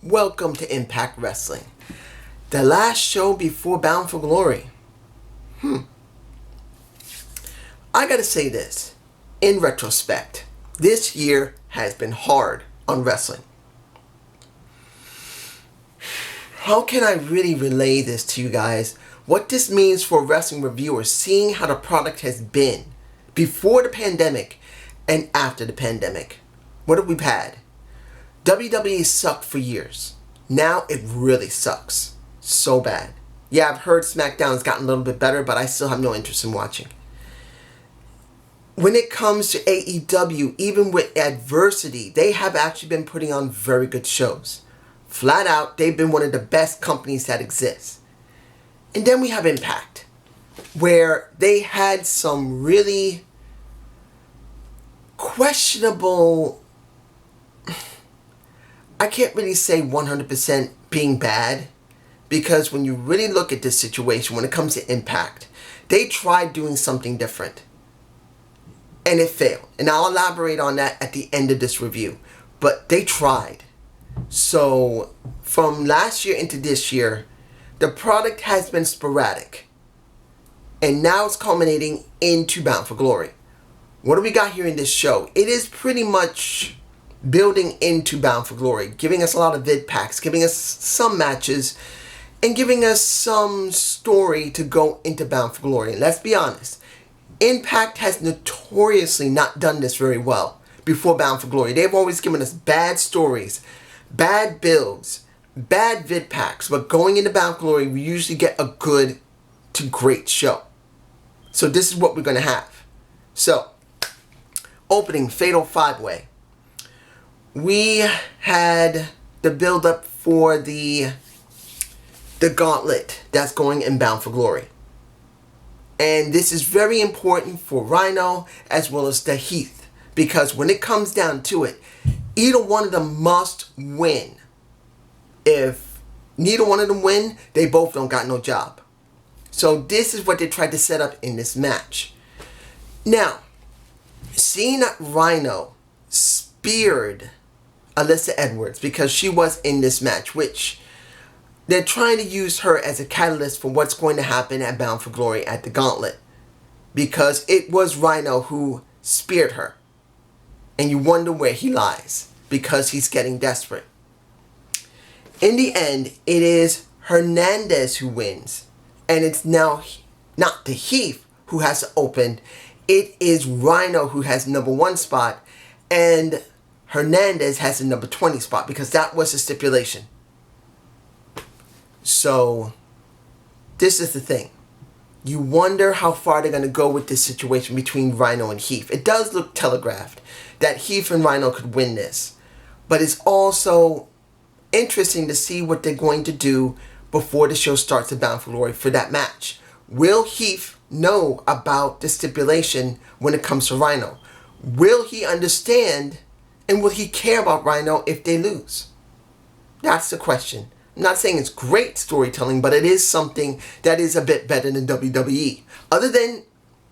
Welcome to Impact Wrestling, the last show before Bound for Glory. I gotta say this, in retrospect, this year has been hard on wrestling. How can I really relay this to you guys? What this means for wrestling reviewers, seeing how the product has been before the pandemic and after the pandemic. What have we had? WWE sucked for years. Now it really sucks. So bad. Yeah, I've heard SmackDown has gotten a little bit better, but I still have no interest in watching. When it comes to AEW, even with adversity, they have actually been putting on very good shows. Flat out, they've been one of the best companies that exists. And then we have Impact, where they had some really questionable, I can't really say 100% being bad, because when you really look at this situation, when it comes to Impact, they tried doing something different. And it failed. And I'll elaborate on that at the end of this review. But they tried. So, from last year into this year, the product has been sporadic. And now it's culminating into Bound for Glory. What do we got here in this show? It is pretty much building into Bound for Glory, giving us a lot of vid packs, giving us some matches, and giving us some story to go into Bound for Glory. And let's be honest, Impact has notoriously not done this very well before Bound for Glory. They've always given us bad stories, bad builds, bad vid packs, but going into Bound for Glory, we usually get a good to great show. So this is what we're going to have. So, opening Fatal 5-Way. We had the build-up for the gauntlet that's going in Bound for Glory. And this is very important for Rhino as well as the Heath. Because when it comes down to it, either one of them must win. If neither one of them win, they both don't got no job. So this is what they tried to set up in this match. Now, seeing that Rhino speared Alyssa Edwards because she was in this match, which they're trying to use her as a catalyst for what's going to happen at Bound for Glory at the Gauntlet. Because it was Rhino who speared her. And you wonder where he lies. Because he's getting desperate. In the end, it is Hernandez who wins. And it's now not the Heath who has to open. It is Rhino who has number 1 spot. And Hernandez has the number 20 spot. Because that was the stipulation. So, this is the thing. You wonder how far they're going to go with this situation between Rhino and Heath. It does look telegraphed that Heath and Rhino could win this. But it's also interesting to see what they're going to do before the show starts at Bound for Glory for that match. Will Heath know about the stipulation when it comes to Rhino? Will he understand and will he care about Rhino if they lose? That's the question. I'm not saying it's great storytelling, but it is something that is a bit better than WWE. Other than,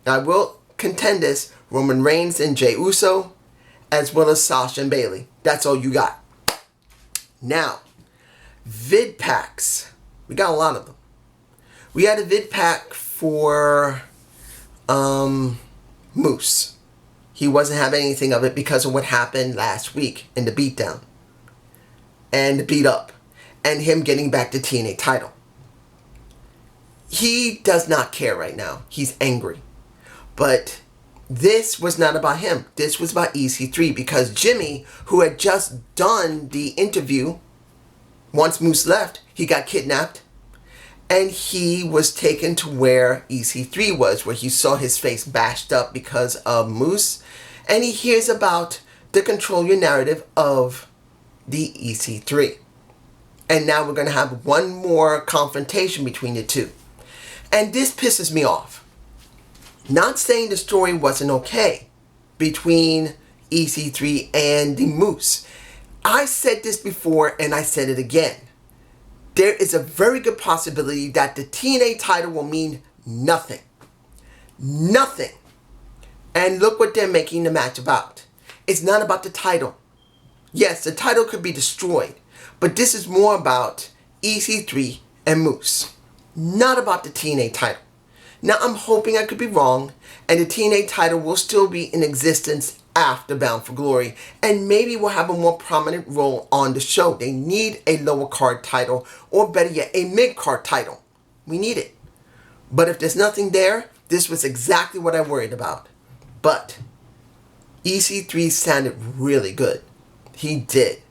I will contend this, Roman Reigns and Jey Uso, as well as Sasha and Bayley. That's all you got. Now, vid packs. We got a lot of them. We had a vid pack for Moose. He wasn't having anything of it because of what happened last week in the beatdown. And the beat up. And him getting back the TNA title. He does not care right now. He's angry. But this was not about him. This was about EC3 because Jimmy, who had just done the interview, once Moose left, he got kidnapped. And he was taken to where EC3 was, where he saw his face bashed up because of Moose. And he hears about the Control Your Narrative of the EC3. And now we're going to have one more confrontation between the two. And this pisses me off. Not saying the story wasn't okay between EC3 and the Moose. I said this before and I said it again. There is a very good possibility that the TNA title will mean nothing. Nothing. And look what they're making the match about. It's not about the title. Yes, the title could be destroyed. But this is more about EC3 and Moose, not about the TNA title. Now, I'm hoping I could be wrong, and the TNA title will still be in existence after Bound for Glory, and maybe will have a more prominent role on the show. They need a lower card title, or better yet, a mid-card title. We need it. But if there's nothing there, this was exactly what I worried about. But EC3 sounded really good. He did.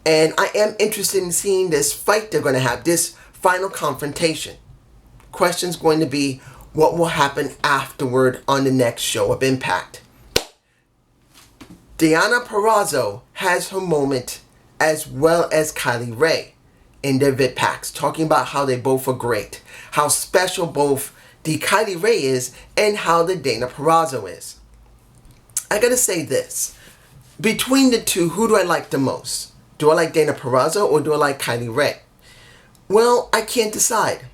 And I am interested in seeing this fight they're going to have, this final confrontation. Question's going to be, what will happen afterward on the next show of Impact? Deonna Perazzo has her moment, as well as Kylie Ray, in their vid packs, talking about how they both are great, how special both the Kylie Ray is and how the Deonna Perazzo is. I gotta say this, between the two, who do I like the most? Do I like Deonna Perazzo or do I like Kylie Ray? Well, I can't decide.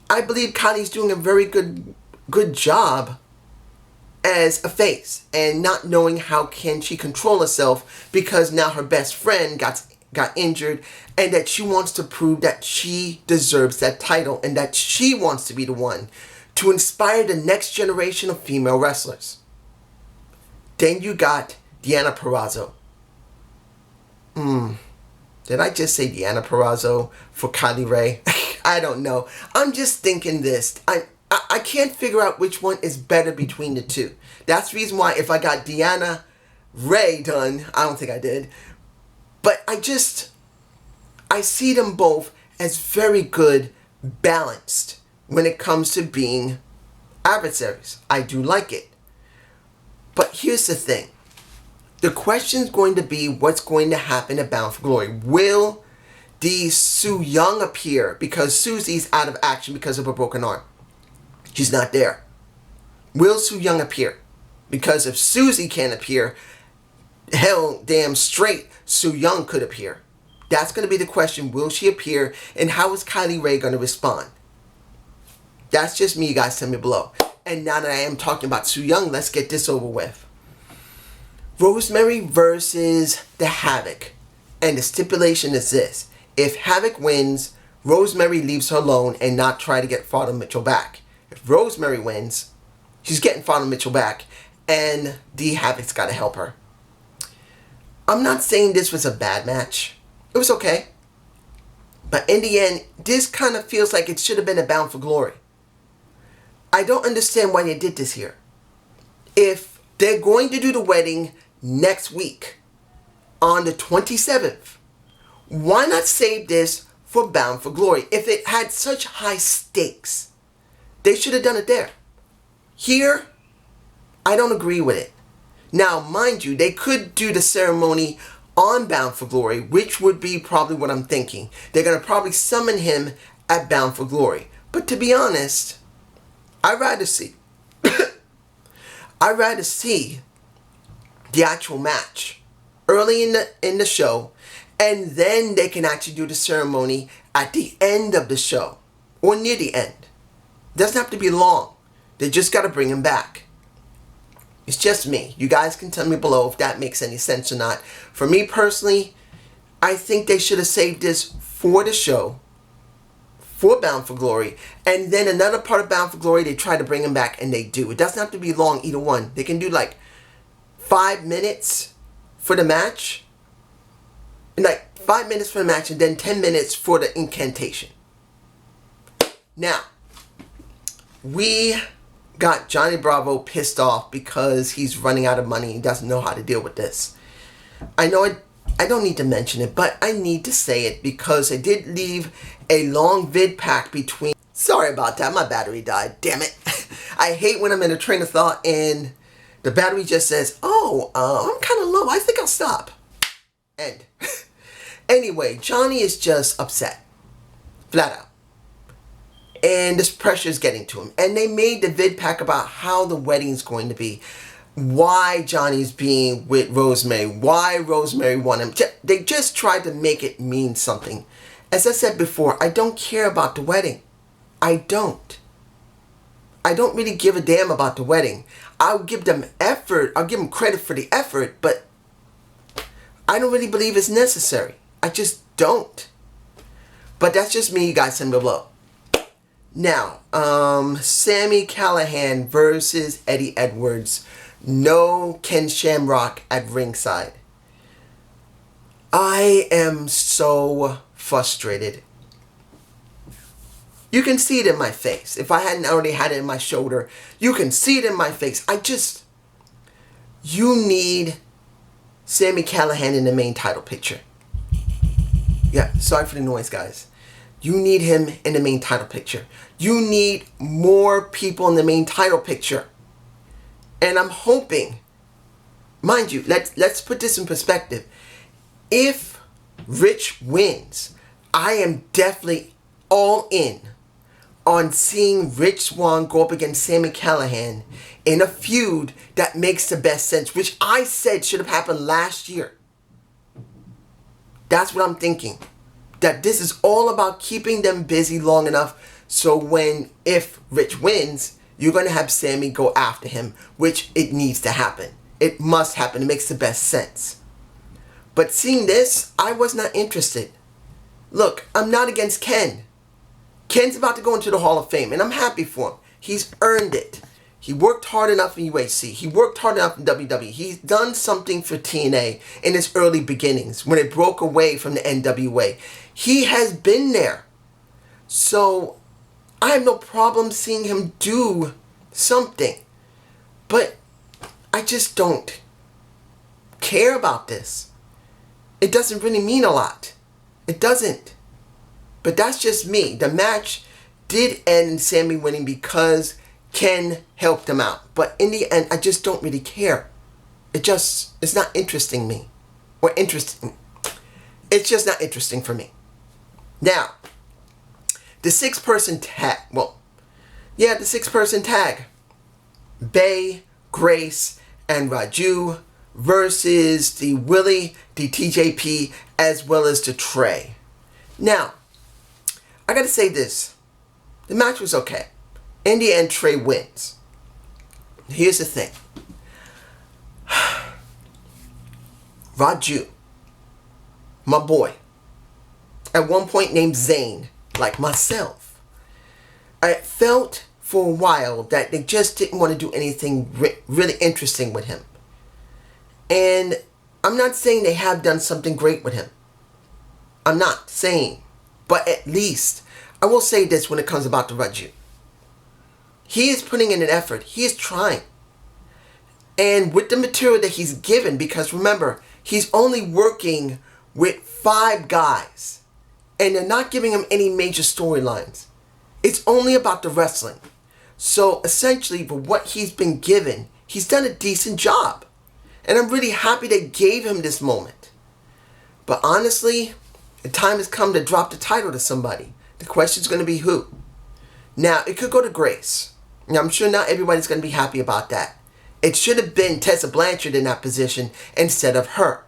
I believe Kylie's doing a very good job as a face, and not knowing how can she control herself because now her best friend got injured, and that she wants to prove that she deserves that title and that she wants to be the one to inspire the next generation of female wrestlers. Then you got Deonna Perazzo. Did I just say Deonna Perazzo for Kylie Ray? I don't know. I'm just thinking this. I can't figure out which one is better between the two. That's the reason why if I got Deonna Ray done, I don't think I did. But I see them both as very good, balanced when it comes to being adversaries. I do like it. But here's the thing. The question's going to be what's going to happen at Bound for Glory. Will the Su Yung appear because Susie's out of action because of a broken arm? She's not there. Will Su Yung appear? Because if Susie can't appear, hell damn straight, Su Yung could appear. That's going to be the question. Will she appear? And how is Kylie Ray going to respond? That's just me, you guys. Tell me below. And now that I am talking about Su Yung, let's get this over with. Rosemary versus the Havoc. And the stipulation is this. If Havoc wins, Rosemary leaves her alone and not try to get Father Mitchell back. If Rosemary wins, she's getting Father Mitchell back, and the Havoc's got to help her. I'm not saying this was a bad match. It was okay. But in the end, this kind of feels like it should have been a Bound for Glory. I don't understand why they did this here. If they're going to do the wedding next week, on the 27th, why not save this for Bound for Glory? If it had such high stakes, they should have done it there. Here, I don't agree with it. Now, mind you, they could do the ceremony on Bound for Glory, which would be probably what I'm thinking. They're going to probably summon him at Bound for Glory. But to be honest, I'd rather see the actual match early in the show, and then they can actually do the ceremony at the end of the show or near the end. Doesn't have to be long. They just got to bring him back. It's just me. You guys can tell me below if that makes any sense or not. For me personally, I think they should have saved this for the show, for Bound for Glory, and then another part of Bound for Glory, they try to bring him back, and they do. It doesn't have to be long, either one. They can do like 5 minutes for the match, and like 5 minutes for the match, and then 10 minutes for the incantation. Now, we got Johnny Bravo pissed off because he's running out of money and doesn't know how to deal with this. I know I don't need to mention it, but I need to say it because I did leave a long vid pack between. Sorry about that, my battery died, damn it. I hate when I'm in a train of thought and the battery just says, oh, I'm kind of low, I think I'll stop. End. Anyway, Johnny is just upset. Flat out. And this pressure is getting to him. And they made the vid pack about how the wedding's going to be. Why Johnny's being with Rosemary. Why Rosemary won him. They just tried to make it mean something. As I said before, I don't care about the wedding. I don't. I don't really give a damn about the wedding. I'll give them effort. I'll give them credit for the effort. But I don't really believe it's necessary. I just don't. But that's just me, you guys. Send me below. Now, Sammy Callahan versus Eddie Edwards. No Ken Shamrock at ringside. I am so frustrated. You can see it in my face. If I hadn't already had it in my shoulder, you can see it in my face. You need Sammy Callahan in the main title picture. Yeah, sorry for the noise, guys. You need him in the main title picture. You need more people in the main title picture. And I'm hoping, mind you, let's put this in perspective. If Rich wins, I am definitely all in on seeing Rich Swann go up against Sammy Callahan in a feud that makes the best sense, which I said should have happened last year. That's what I'm thinking. That this is all about keeping them busy long enough so if Rich wins, you're going to have Sammy go after him, which it needs to happen. It must happen. It makes the best sense. But seeing this, I was not interested. Look, I'm not against Ken. Ken's about to go into the Hall of Fame, and I'm happy for him. He's earned it. He worked hard enough in UHC. He worked hard enough in WWE. He's done something for TNA in its early beginnings when it broke away from the NWA. He has been there. So I have no problem seeing him do something. But I just don't care about this. It doesn't really mean a lot. It doesn't. But that's just me. The match did end in Sammy winning because Ken helped him out. But in the end, I just don't really care. It's not interesting me. Or interesting. It's just not interesting for me. Now, the six-person tag. The six-person tag. Bay, Grace, and Raju versus the Willie, the TJP, as well as the Trey. Now, I gotta say this. The match was okay. In the end, Trey wins. Here's the thing. Raju, my boy, at one point named Zane, like myself, I felt for a while that they just didn't want to do anything really interesting with him. And I'm not saying they have done something great with him. I'm not saying. But at least, I will say this when it comes about to Raju. He is putting in an effort. He is trying. And with the material that he's given, because remember, he's only working with 5 guys. And they're not giving him any major storylines. It's only about the wrestling. So essentially, for what he's been given, he's done a decent job. And I'm really happy they gave him this moment. But honestly, the time has come to drop the title to somebody. The question's going to be who. Now, it could go to Grace. Now, I'm sure not everybody's going to be happy about that. It should have been Tessa Blanchard in that position instead of her.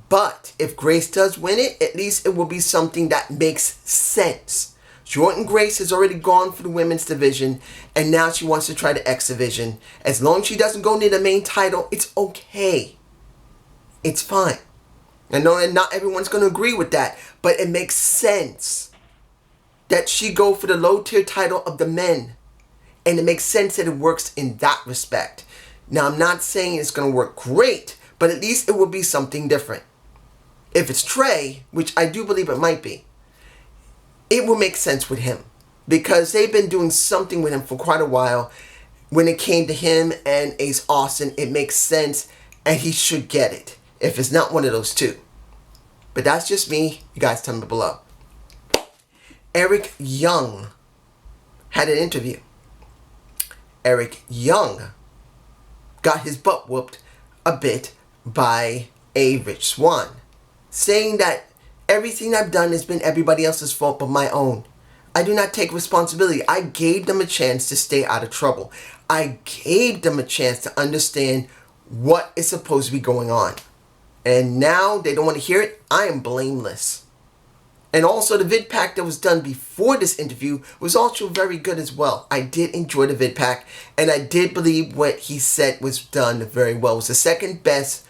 But if Grace does win it, at least it will be something that makes sense. Jordan Grace has already gone for the women's division, and now she wants to try the X division. As long as she doesn't go near the main title, it's okay. It's fine. I know that not everyone's going to agree with that, but it makes sense that she go for the low tier title of the men. And it makes sense that it works in that respect. Now, I'm not saying it's going to work great, but at least it will be something different. If it's Trey, which I do believe it might be, it will make sense with him. Because they've been doing something with him for quite a while. When it came to him and Ace Austin, it makes sense and he should get it. If it's not one of those two. But that's just me. You guys tell me below. Eric Young had an interview. Eric Young got his butt whooped a bit by a Rich Swann, saying that everything I've done has been everybody else's fault but my own. I do not take responsibility. I gave them a chance to stay out of trouble. I gave them a chance to understand what is supposed to be going on. And now they don't want to hear it. I am blameless. And also the vid pack that was done before this interview was also very good as well. I did enjoy the vid pack, and I did believe what he said was done very well. It was the second best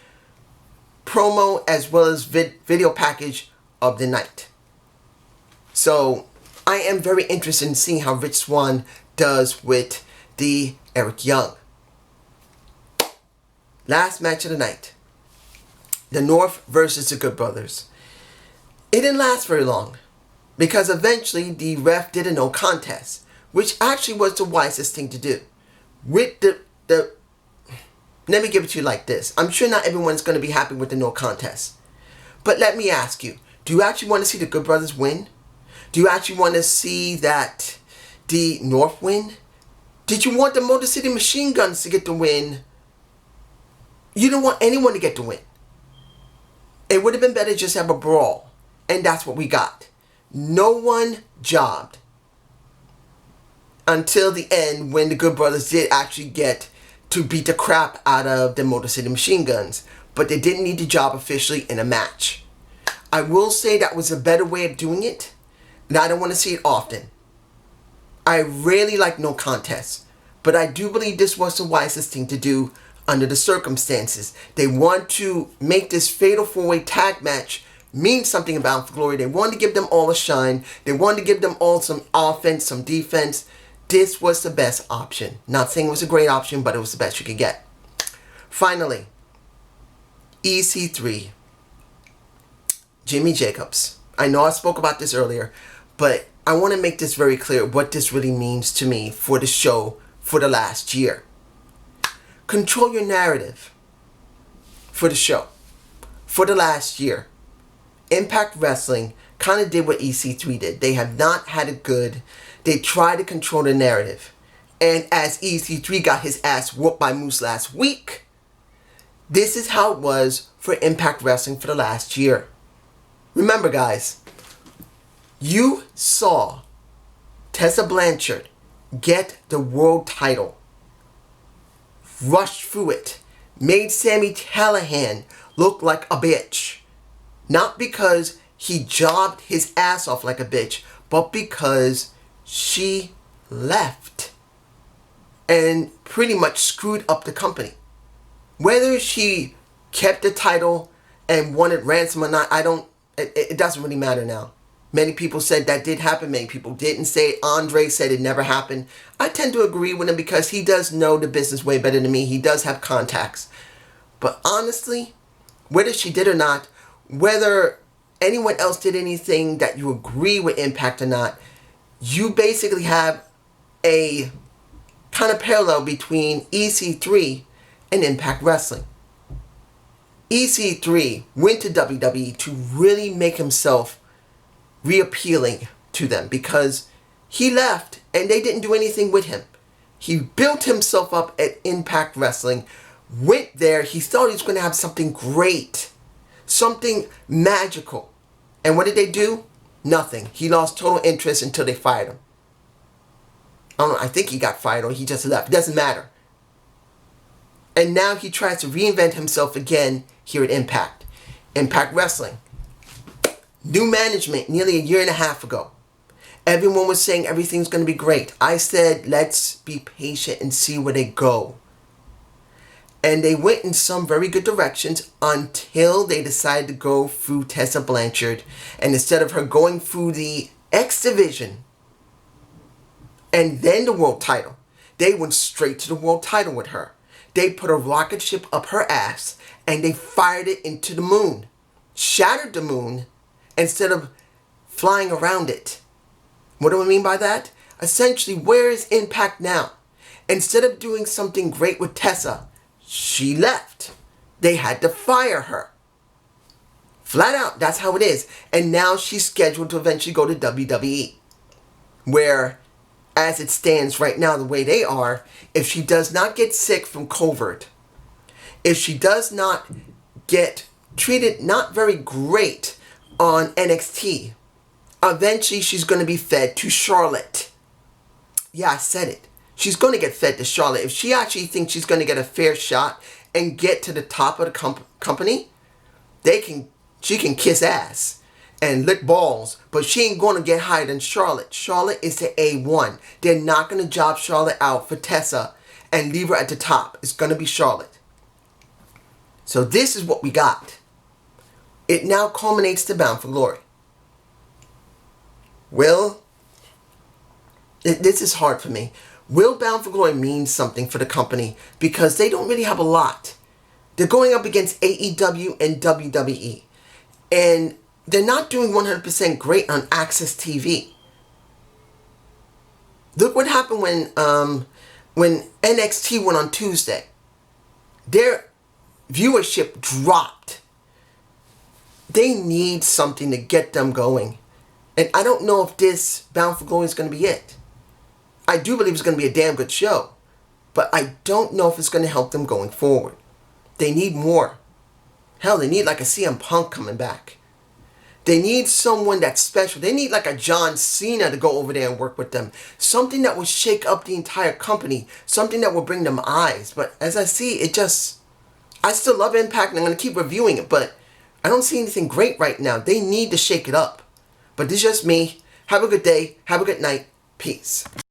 promo as well as video package of the night. So I am very interested in seeing how Rich Swann does with the Eric Young. Last match of the night. The North versus the Good Brothers. It didn't last very long, because eventually the ref did a no contest, which actually was the wisest thing to do. With the let me give it to you like this. I'm sure not everyone's going to be happy with the no contest. But let me ask you, do you actually want to see the Good Brothers win? Do you actually want to see that the North win? Did you want the Motor City Machine Guns to get the win? You don't want anyone to get the win. It would have been better to just have a brawl. And that's what we got. No one jobbed. Until the end, when the Good Brothers did actually get to beat the crap out of the Motor City Machine Guns. But they didn't need the job officially in a match. I will say that was a better way of doing it. And I don't want to see it often. I really like no contests. But I do believe this was the wisest thing to do under the circumstances. They want to make this fatal 4-way tag match mean something about for Glory. They wanted to give them all a shine. They wanted to give them all some offense, some defense. This was the best option. Not saying it was a great option, but it was the best you could get. Finally, EC3, Jimmy Jacobs. I know I spoke about this earlier, but I want to make this very clear what this really means to me for the show for the last year. Control your narrative for the show for the last year. Impact Wrestling kind of did what EC3 did. They have not had it good. They tried to control the narrative. And as EC3 got his ass whooped by Moose last week, this is how it was for Impact Wrestling for the last year. Remember, guys, you saw Tessa Blanchard get the world title, rushed through it, made Sammy Callahan look like a bitch. Not because he jobbed his ass off like a bitch, but because she left and pretty much screwed up the company. Whether she kept the title and wanted ransom or not, it doesn't really matter now. Many people said that did happen. Many people didn't say it. Andre said it never happened. I tend to agree with him because he does know the business way better than me. He does have contacts. But honestly, whether she did or not, whether anyone else did anything that you agree with Impact or not, you basically have a kind of parallel between EC3 and Impact Wrestling. EC3 went to WWE to really make himself reappealing to them because he left and they didn't do anything with him. He built himself up at Impact Wrestling, went there, he thought he was going to have something great, something magical. And what did they do? Nothing. He lost total interest until they fired him. I don't know, I think he got fired or he just left. It doesn't matter. And now he tries to reinvent himself again here at Impact. Impact Wrestling. New management nearly a year and a half ago. Everyone was saying everything's going to be great. I said, let's be patient and see where they go. And they went in some very good directions until they decided to go through Tessa Blanchard. And instead of her going through the X Division and then the world title, they went straight to the world title with her. They put a rocket ship up her ass and they fired it into the moon. Shattered the moon instead of flying around it. What do I mean by that? Essentially, where is Impact now? Instead of doing something great with Tessa, she left. They had to fire her. Flat out, that's how it is. And now she's scheduled to eventually go to WWE. Where, as it stands right now, the way they are, if she does not get sick from COVID, if she does not get treated not very great on NXT, eventually she's going to be fed to Charlotte. Yeah, I said it. She's going to get fed to Charlotte. If she actually thinks she's going to get a fair shot and get to the top of the company, she can kiss ass and lick balls, but she ain't going to get higher than Charlotte. Charlotte is the A1. They're not going to job Charlotte out for Tessa and leave her at the top. It's going to be Charlotte. So this is what we got. It now culminates to Bound for Glory. This is hard for me. Will Bound for Glory mean something for the company because they don't really have a lot. They're going up against AEW and WWE. And they're not doing 100% great on Access TV. Look what happened when NXT went on Tuesday. Their viewership dropped. They need something to get them going. And I don't know if this Bound for Glory is going to be it. I do believe it's going to be a damn good show. But I don't know if it's going to help them going forward. They need more. Hell, they need like a CM Punk coming back. They need someone that's special. They need like a John Cena to go over there and work with them. Something that will shake up the entire company. Something that will bring them eyes. But as I see, I still love Impact and I'm going to keep reviewing it. But I don't see anything great right now. They need to shake it up. But this is just me. Have a good day. Have a good night. Peace.